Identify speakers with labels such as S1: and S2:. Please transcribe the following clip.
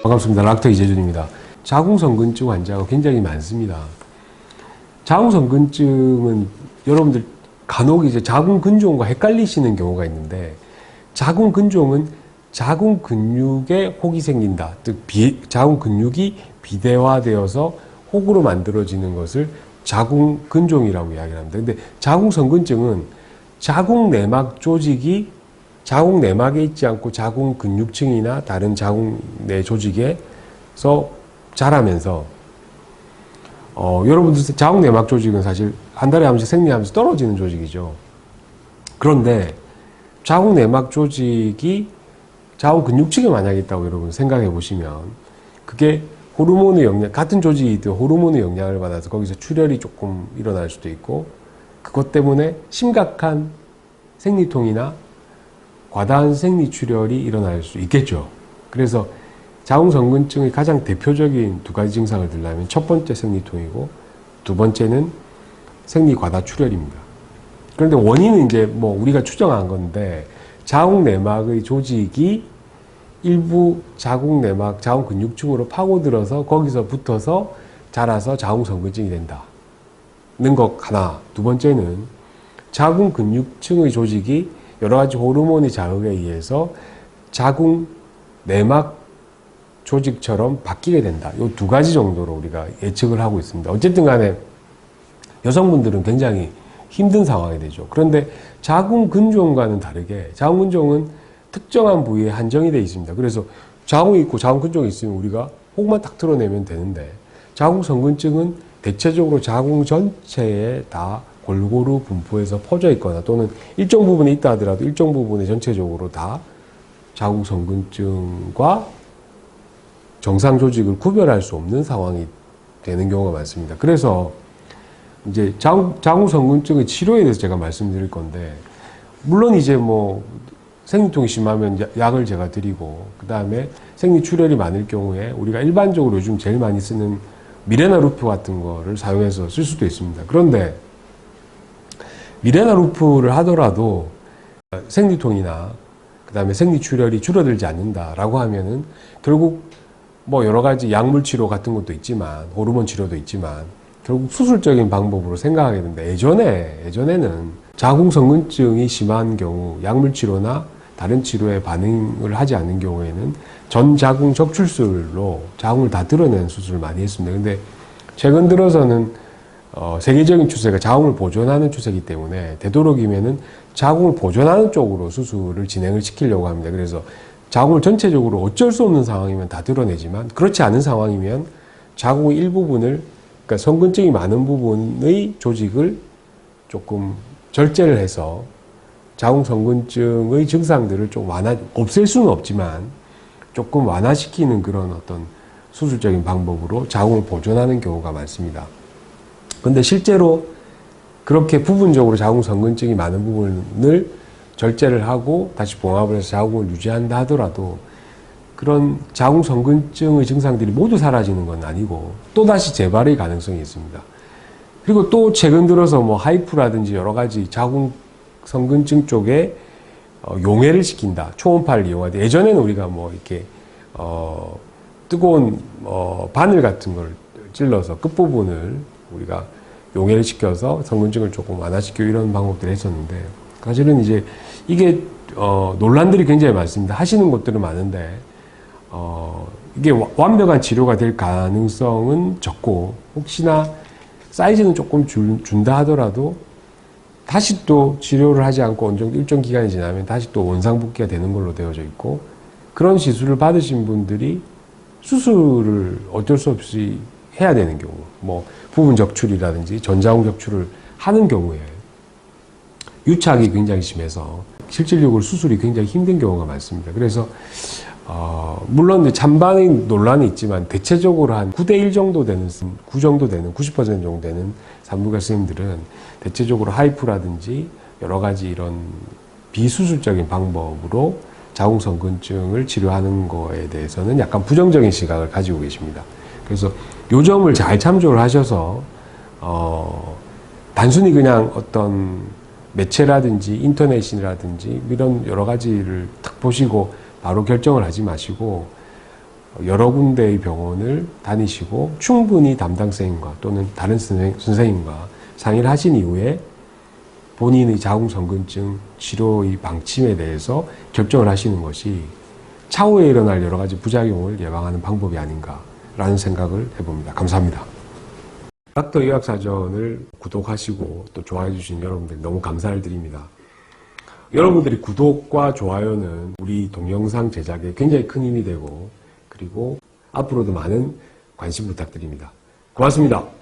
S1: 반갑습니다. 락터 이재준입니다. 자궁성근증 환자가 굉장히 많습니다. 자궁성근증은 여러분들 간혹 이제 자궁근종과 헷갈리시는 경우가 있는데, 자궁근종은 자궁근육에 혹이 생긴다. 즉, 자궁근육이 비대화되어서 혹으로 만들어지는 것을 자궁근종이라고 이야기를 합니다. 근데 자궁성근증은 자궁내막 조직이 자궁내막에 있지 않고 자궁근육층이나 다른 자궁내 조직에서 자라면서 여러분들 자궁내막 조직은 사실 한 달에 한 번씩 생리하면서 떨어지는 조직이죠. 그런데 자궁내막 조직이 자궁근육층에 만약에 있다고 여러분 생각해 보시면, 그게 호르몬의 영향, 같은 조직이든 호르몬의 영향을 받아서 거기서 출혈이 조금 일어날 수도 있고, 그것 때문에 심각한 생리통이나 과다한 생리출혈이 일어날 수 있겠죠. 그래서 자궁성근증의 가장 대표적인 두 가지 증상을 들려면, 첫 번째 생리통이고 두 번째는 생리과다출혈입니다. 그런데 원인은 이제 뭐 우리가 추정한 건데, 자궁내막의 조직이 일부 자궁내막, 자궁근육층으로 파고들어서 거기서 붙어서 자라서 자궁성근증이 된다는 것 하나. 두 번째는 자궁근육층의 조직이 여러 가지 호르몬의 자극에 의해서 자궁내막 조직처럼 바뀌게 된다. 이 두 가지 정도로 우리가 예측을 하고 있습니다. 어쨌든 간에 여성분들은 굉장히 힘든 상황이 되죠. 그런데 자궁근종과는 다르게 자궁근종은 특정한 부위에 한정이 되어 있습니다. 그래서 자궁이 있고 자궁근종이 있으면 우리가 혹만 딱 드러내면 되는데, 자궁성근증은 대체적으로 자궁 전체에 다 골고루 분포해서 퍼져 있거나, 또는 일정 부분에 있다 하더라도 일정 부분에 전체적으로 다 자궁성근증과 정상 조직을 구별할 수 없는 상황이 되는 경우가 많습니다. 그래서 이제 자궁성근증의 치료에 대해서 제가 말씀드릴 건데, 물론 이제 뭐 생리통이 심하면 약을 제가 드리고, 그 다음에 생리출혈이 많을 경우에 우리가 일반적으로 요즘 제일 많이 쓰는 미레나 루프 같은 거를 사용해서 쓸 수도 있습니다. 그런데 미레나 루프를 하더라도 생리통이나 그 다음에 생리출혈이 줄어들지 않는다라고 하면은, 결국 뭐 여러 가지 약물 치료 같은 것도 있지만, 호르몬 치료도 있지만, 결국 수술적인 방법으로 생각하게 되는데, 예전에는 자궁성근증이 심한 경우 약물 치료나 다른 치료에 반응을 하지 않는 경우에는 전자궁 적출술로 자궁을 다 드러내는 수술을 많이 했습니다. 근데 최근 들어서는 세계적인 추세가 자궁을 보존하는 추세이기 때문에, 되도록이면은 자궁을 보존하는 쪽으로 수술을 진행을 시키려고 합니다. 그래서 자궁을 전체적으로 어쩔 수 없는 상황이면 다 드러내지만, 그렇지 않은 상황이면 자궁의 일부분을, 그러니까 성근증이 많은 부분의 조직을 조금 절제를 해서 자궁성근증의 증상들을 좀 없앨 수는 없지만 조금 완화시키는 그런 어떤 수술적인 방법으로 자궁을 보존하는 경우가 많습니다. 근데 실제로 그렇게 부분적으로 자궁성근증이 많은 부분을 절제를 하고 다시 봉합을 해서 자궁을 유지한다 하더라도, 그런 자궁성근증의 증상들이 모두 사라지는 건 아니고 또다시 재발의 가능성이 있습니다. 그리고 또 최근 들어서 뭐 하이프라든지 여러 가지 자궁성근증 쪽에 용해를 시킨다. 초음파를 이용하되, 예전에는 우리가 뭐 이렇게 뜨거운 바늘 같은 걸 찔러서 끝부분을 우리가 용해를 시켜서 성근증을 조금 완화시키고 이런 방법들을 했었는데, 사실은 이제 이게 논란들이 굉장히 많습니다. 하시는 곳들은 많은데 이게 완벽한 치료가 될 가능성은 적고, 혹시나 사이즈는 조금 준다 하더라도 다시 또 치료를 하지 않고 어느 정도 일정 기간이 지나면 다시 또 원상복귀가 되는 걸로 되어져 있고, 그런 시술을 받으신 분들이 수술을 어쩔 수 없이 해야 되는 경우, 뭐 부분 적출이라든지 전자궁 적출을 하는 경우에 유착이 굉장히 심해서 실질적으로 수술이 굉장히 힘든 경우가 많습니다. 그래서 물론 찬반의 논란이 있지만, 대체적으로 한 9대1 정도 되는, 9 정도 되는, 90% 정도 되는 산부인과 선생님들은 대체적으로 하이프라든지 여러 가지 이런 비수술적인 방법으로 자궁성근증을 치료하는 거에 대해서는 약간 부정적인 시각을 가지고 계십니다. 그래서 요 점을 잘 참조를 하셔서 단순히 그냥 어떤 매체라든지 인터넷이라든지 이런 여러 가지를 딱 보시고 바로 결정을 하지 마시고, 여러 군데의 병원을 다니시고 충분히 담당 선생님과 또는 다른 선생님과 상의를 하신 이후에 본인의 자궁성근증 치료의 방침에 대해서 결정을 하시는 것이 차후에 일어날 여러 가지 부작용을 예방하는 방법이 아닌가라는 생각을 해봅니다. 감사합니다. 닥터 의학사전을 구독하시고 또 좋아해 주신 여러분들 너무 감사를 드립니다. 여러분들이 구독과 좋아요는 우리 동영상 제작에 굉장히 큰 힘이 되고 그리고 앞으로도 많은 관심 부탁드립니다. 고맙습니다.